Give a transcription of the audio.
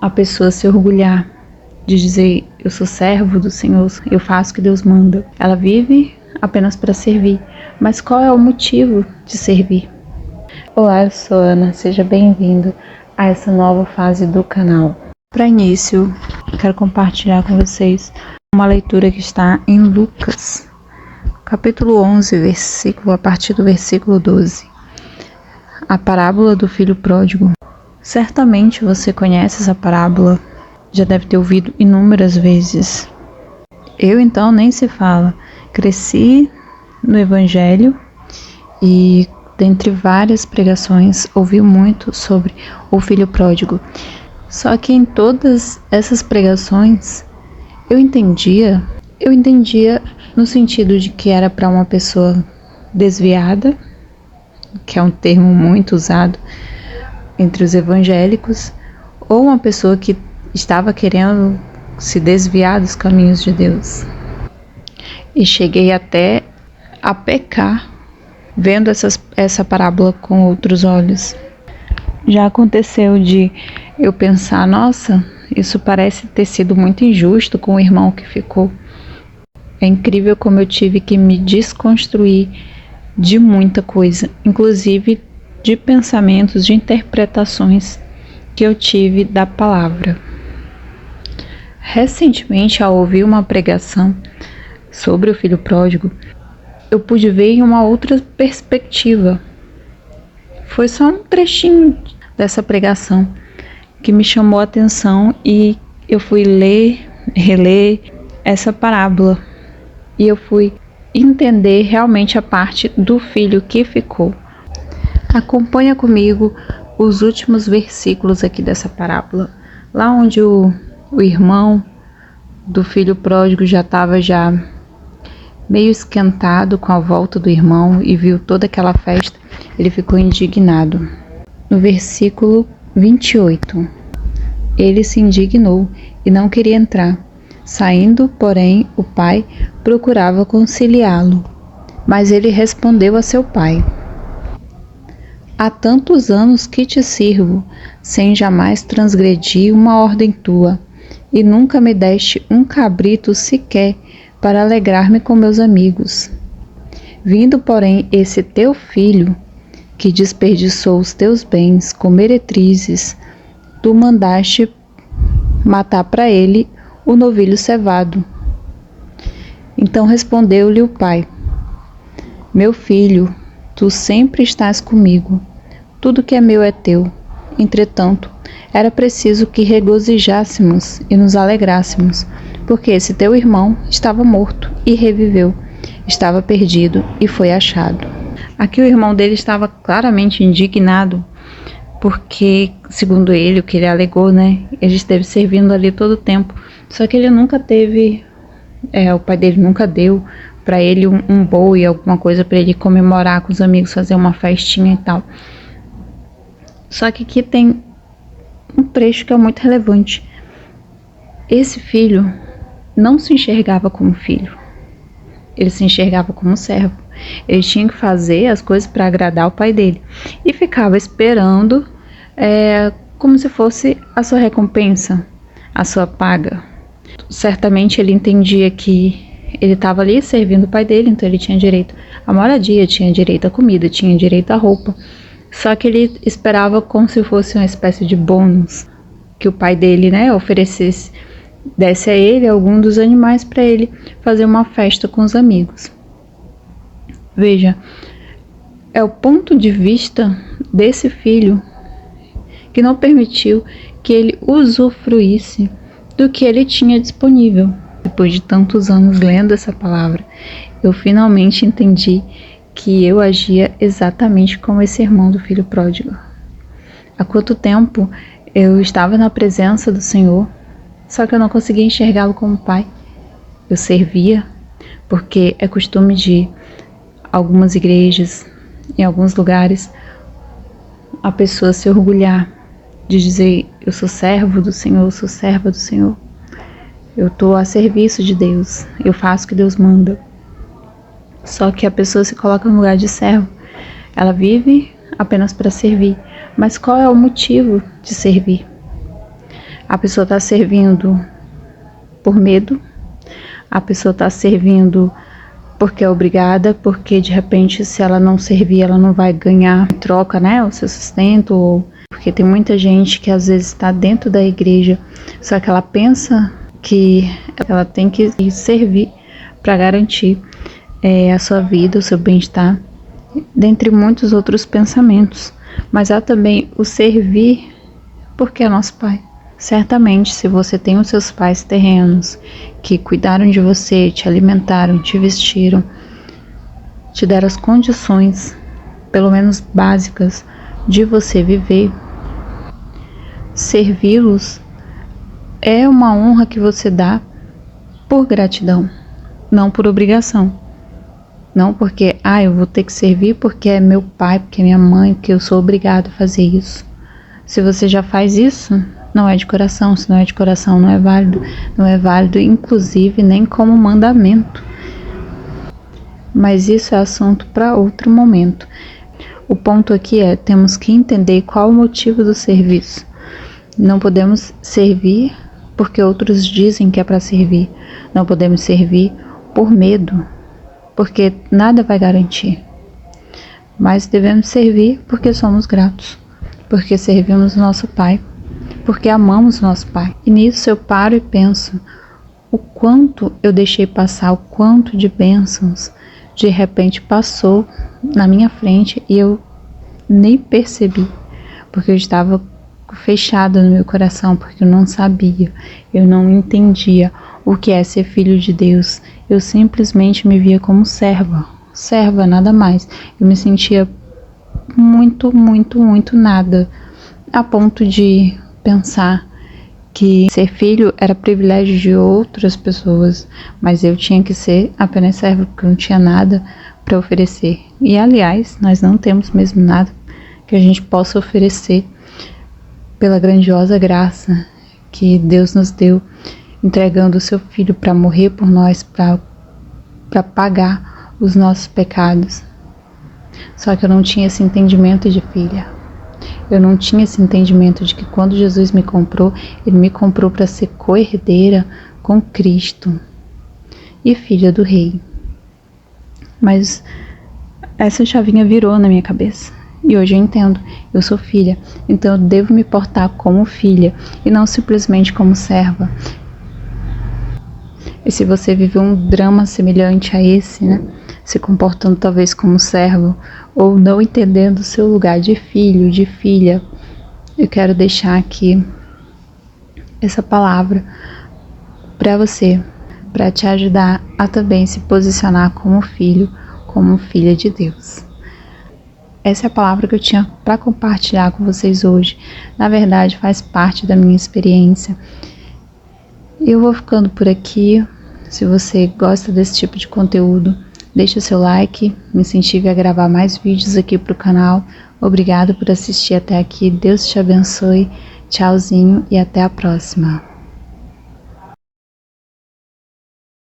a pessoa se orgulhar de dizer: eu sou servo do Senhor, eu faço o que Deus manda. Ela vive apenas para servir. Mas qual é o motivo de servir? Olá, eu sou Ana, seja bem-vindo a essa nova fase do canal. Para início, quero compartilhar com vocês uma leitura que está em Lucas, capítulo 11, a partir do versículo 12. A parábola do filho pródigo. Certamente você conhece essa parábola, já deve ter ouvido inúmeras vezes. Eu então nem se fala. Cresci no Evangelho e, dentre várias pregações, ouvi muito sobre o filho pródigo. Só que em todas essas pregações eu entendia no sentido de que era para uma pessoa desviada, que é um termo muito usado entre os evangélicos, ou uma pessoa que estava querendo se desviar dos caminhos de Deus. E cheguei até a pecar vendo essa parábola com outros olhos. Já aconteceu de eu pensar: nossa, isso parece ter sido muito injusto com o irmão que ficou. É incrível como eu tive que me desconstruir de muita coisa, inclusive de pensamentos, de interpretações que eu tive da palavra. Recentemente, ao ouvir uma pregação sobre o filho pródigo, eu pude ver em uma outra perspectiva. Foi só um trechinho dessa pregação que me chamou a atenção e eu fui reler essa parábola e eu fui entender realmente a parte do filho que ficou. Acompanha comigo os últimos versículos aqui dessa parábola, lá onde o irmão do filho pródigo já estava meio esquentado com a volta do irmão e viu toda aquela festa, ele ficou indignado. No versículo 28, ele se indignou e não queria entrar. Saindo, porém, o pai procurava conciliá-lo, mas ele respondeu a seu pai: há tantos anos que te sirvo, sem jamais transgredir uma ordem tua, e nunca me deste um cabrito sequer para alegrar-me com meus amigos. Vindo, porém, esse teu filho, que desperdiçou os teus bens com meretrizes, tu mandaste matar para ele o novilho cevado. Então respondeu-lhe o pai: meu filho, tu sempre estás comigo, tudo que é meu é teu. Entretanto, era preciso que regozijássemos e nos alegrássemos, porque esse teu irmão estava morto e reviveu, estava perdido e foi achado. Aqui o irmão dele estava claramente indignado, porque, segundo ele, o que ele alegou, ele esteve servindo ali todo o tempo, só que ele nunca teve, o pai dele nunca deu para ele um boi, alguma coisa para ele comemorar com os amigos, fazer uma festinha e tal. Só que aqui tem um trecho que é muito relevante. Esse filho não se enxergava como filho, ele se enxergava como servo. Ele tinha que fazer as coisas para agradar o pai dele e ficava esperando como se fosse a sua recompensa, a sua paga. Certamente ele entendia que ele estava ali servindo o pai dele, então ele tinha direito à moradia, tinha direito à comida, tinha direito à roupa. Só que ele esperava como se fosse uma espécie de bônus que o pai dele oferecesse, desse a ele algum dos animais para ele fazer uma festa com os amigos. Veja, é o ponto de vista desse filho que não permitiu que ele usufruísse do que ele tinha disponível. Depois de tantos anos lendo essa palavra, eu finalmente entendi que eu agia exatamente como esse irmão do filho pródigo. Há quanto tempo eu estava na presença do Senhor, só que eu não conseguia enxergá-lo como pai. Eu servia, porque é costume de algumas igrejas, em alguns lugares, a pessoa se orgulhar de dizer: eu sou servo do Senhor, eu sou serva do Senhor, eu estou a serviço de Deus, eu faço o que Deus manda. Só que a pessoa se coloca no lugar de servo, ela vive apenas para servir. Mas qual é o motivo de servir? A pessoa está servindo por medo, a pessoa está servindo porque é obrigada, porque de repente se ela não servir, ela não vai ganhar em troca, né, o seu sustento, ou porque tem muita gente que às vezes está dentro da igreja, só que ela pensa que ela tem que servir para garantir a sua vida, o seu bem-estar, dentre muitos outros pensamentos. Mas há também o servir porque é nosso pai. Certamente, se você tem os seus pais terrenos que cuidaram de você, te alimentaram, te vestiram, te deram as condições, pelo menos básicas, de você viver, servi-los é uma honra que você dá por gratidão, não por obrigação. Não porque, eu vou ter que servir porque é meu pai, porque é minha mãe, porque eu sou obrigado a fazer isso. Se você já faz isso, não é de coração. Se não é de coração, não é válido. Não é válido, inclusive, nem como mandamento. Mas isso é assunto para outro momento. O ponto aqui temos que entender qual o motivo do serviço. Não podemos servir porque outros dizem que é para servir. Não podemos servir por medo, porque nada vai garantir. Mas devemos servir porque somos gratos, porque servimos o nosso Pai, porque amamos o nosso Pai. E nisso eu paro e penso o quanto eu deixei passar, o quanto de bênçãos de repente passou na minha frente e eu nem percebi, porque eu estava fechada no meu coração, porque eu não sabia, eu não entendia o que é ser filho de Deus. Eu simplesmente me via como serva, nada mais. Eu me sentia muito nada, a ponto de pensar que ser filho era privilégio de outras pessoas, mas eu tinha que ser apenas serva, porque eu não tinha nada para oferecer. E aliás, nós não temos mesmo nada que a gente possa oferecer pela grandiosa graça que Deus nos deu, entregando o seu Filho para morrer por nós, para pagar os nossos pecados. Só que eu não tinha esse entendimento de filha. Eu não tinha esse entendimento de que quando Jesus me comprou, Ele me comprou para ser co-herdeira com Cristo e filha do Rei. Mas essa chavinha virou na minha cabeça. E hoje eu entendo, eu sou filha, então eu devo me portar como filha e não simplesmente como serva. E se você viveu um drama semelhante a esse, né, se comportando talvez como servo, ou não entendendo o seu lugar de filho, de filha, eu quero deixar aqui essa palavra para você, para te ajudar a também se posicionar como filho, como filha de Deus. Essa é a palavra que eu tinha para compartilhar com vocês hoje. Na verdade, faz parte da minha experiência. Eu vou ficando por aqui. Se você gosta desse tipo de conteúdo, deixa o seu like, me incentive a gravar mais vídeos aqui para o canal. Obrigada por assistir até aqui. Deus te abençoe. Tchauzinho e até a próxima.